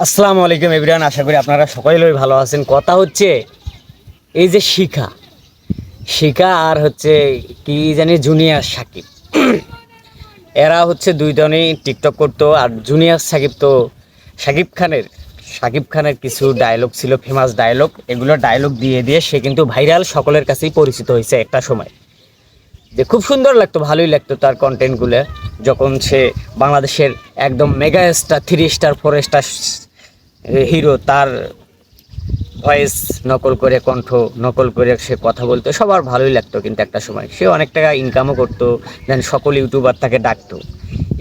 আসসালামু আলাইকুম এভরিওয়ান, আশা করি আপনারা সকলেই ভালো আছেন। কথা হচ্ছে এই যে শিখা শিখা আর হচ্ছে কি জানি জুনিয়র সাকিব, এরা হচ্ছে দুইজনেই টিকটক করতো। আর জুনিয়র সাকিব তো সাকিব খানের কিছু ডায়লগ ছিল, ফেমাস ডায়লগ। এগুলো ডায়লগ দিয়ে দিয়ে সে কিন্তু ভাইরাল, সকলের কাছেই পরিচিত হয়েছে একটা সময়। যে খুব সুন্দর লাগতো, ভালোই লাগতো তার কন্টেন্টগুলো। যখন সে বাংলাদেশের একদম mega star, 3 star 4 star hero, তার ভয়েস নকল করে, কণ্ঠ নকল করে সে কথা বলতো, সবার ভালোই লাগতো। কিন্তু একটা সময় সে অনেক টাকা ইনকামও করতো, দেন সকল ইউটিউবার তাকে ডাকতো।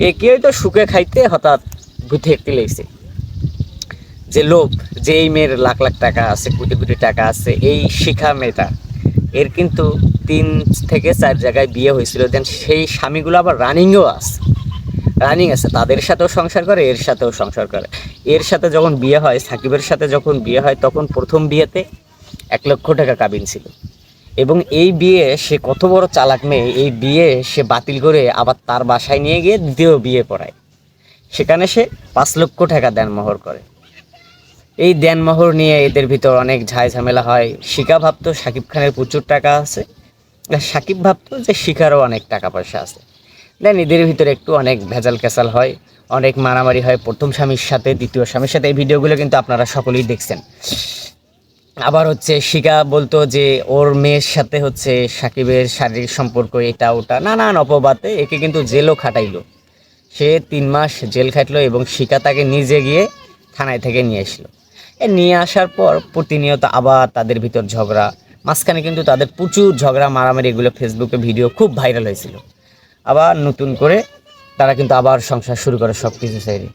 এ কি হয়তো সুখে খাইতে হঠাৎ ভূতে একটি লেগেছে যে লোভ, যে এই মেয়ের লাখ লাখ টাকা আছে, কোটি কোটি টাকা আছে, এই শিখা মেয়েটা, এর কিন্তু 3 থেকে 4 জায়গায় বিয়ে হয়েছিল। দেন সেই স্বামীগুলো আবার রানিং আছে, তাদের সাথেও সংসার করে, এর সাথেও সংসার করে। এর সাথে যখন বিয়ে হয়, সাকিবের সাথে যখন বিয়ে হয়, তখন প্রথম বিয়েতে 1 লক্ষ টাকা কাবিন ছিল। এবং এই বিয়ে, সে কত বড় চালাক মেয়ে, এই বিয়ে সে বাতিল করে আবার তার বাসায় নিয়ে গিয়ে দ্বিতীয় বিয়ে পড়ায়। সেখানে সে 5 লক্ষ টাকা দেনমোহর করে। এই দেনমোহর নিয়ে এদের ভিতর অনেক ঝামেলা হয়। শিখা ভাবতো সাকিব খানের প্রচুর টাকা আছে, আর সাকিব ভাবতো যে শিখারও অনেক টাকা পয়সা আছে। দেন এদের ভিতরে একটু অনেক ভেজাল ক্যাসাল হয়, অনেক মারামারি হয় প্রথম স্বামীর সাথে, দ্বিতীয় স্বামীর সাথে। এই ভিডিওগুলো কিন্তু আপনারা সকলেই দেখছেন। আবার হচ্ছে শিখা বলতো যে ওর মেয়ের সাথে হচ্ছে সাকিবের শারীরিক সম্পর্ক, এটা ওটা নানান অপবাদে একে কিন্তু জেলও খাটাইলো। সে 3 মাস জেল খাটলো এবং শিখা তাকে নিজে গিয়ে থানায় থেকে নিয়ে আসলো। নিয়ে আসার পর প্রতিনিয়ত আবার তাদের ভিতর ঝগড়া। মাঝখানে কিন্তু তাদের প্রচুর ঝগড়া মারামারি, এগুলো ফেসবুকে ভিডিও খুব ভাইরাল হয়েছিল। আবার নতুন করে তারা কিন্তু আবার সংসার শুরু করে সব কিছু ছেড়ে।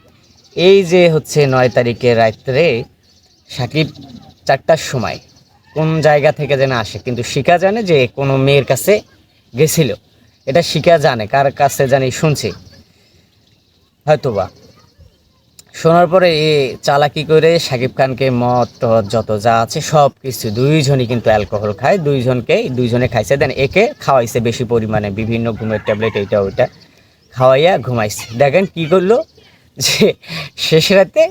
এই যে হচ্ছে 9 তারিখে রাত্রে সাকিব 4টার সময় কোন জায়গা থেকে যেন আসে, কিন্তু শিখা জানে যে কোনো মেয়ের কাছে গেছিল। এটা শিখা জানে, কার কাছে জানি শুনছে হয়তোবা। শোনার পরে এ চালাকি করে সাকিব খানকে মদ টদ যত যা আছে সব কিছু, দুইজনই কিন্তু অ্যালকোহল খায়, দুইজনে খাইছে। দেন একে খাওয়াইছে বেশি পরিমাণে বিভিন্ন ঘুমের ট্যাবলেট, এইটা ওইটা খাওয়াইয়া ঘুমাইছে। দেখেন কি করলো, যে শেষ রাতে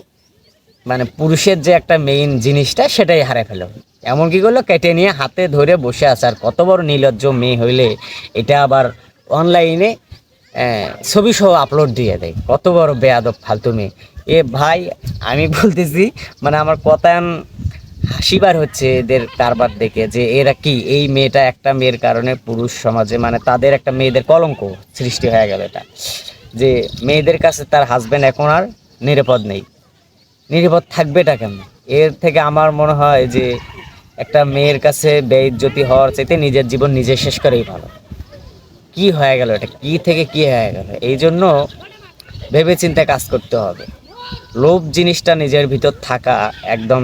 মানে পুরুষের যে একটা মেইন জিনিসটা সেটাই হারাই ফেলো। এমন কি করলো, কেটে নিয়ে হাতে ধরে বসে আছে। আর কত বড় নির্লজ্জ মেয়ে হইলে এটা আবার অনলাইনে ছবি সহ আপলোড দিয়ে দেয়, কত বড় বেয়াদব ফালতু মেয়ে এ ভাই। আমি বলতেছি মানে আমার কথা হাসিবার হচ্ছে এদের কারবার দেখে, যে এরা কি, এই মেয়েটা একটা মেয়ের কারণে পুরুষ সমাজে মানে তাদের একটা মেয়েদের কলঙ্ক সৃষ্টি হয়ে গেল। এটা যে মেয়েদের কাছে তার হাজব্যান্ড এখন আর নিরাপদ নেই, নিরাপদ থাকবেটা কেমন? এর থেকে আমার মনে হয় যে একটা মেয়ের কাছে বেইজ্জতি হওয়ার চাইতে নিজের জীবন নিজে শেষ করেই ভালো। কি হয়ে গেল এটা, কি থেকে কি হয়ে গেল? এই জন্য ভেবে চিন্তে কাজ করতে হবে। লোভ জিনিসটা নিজের ভিতর থাকা একদম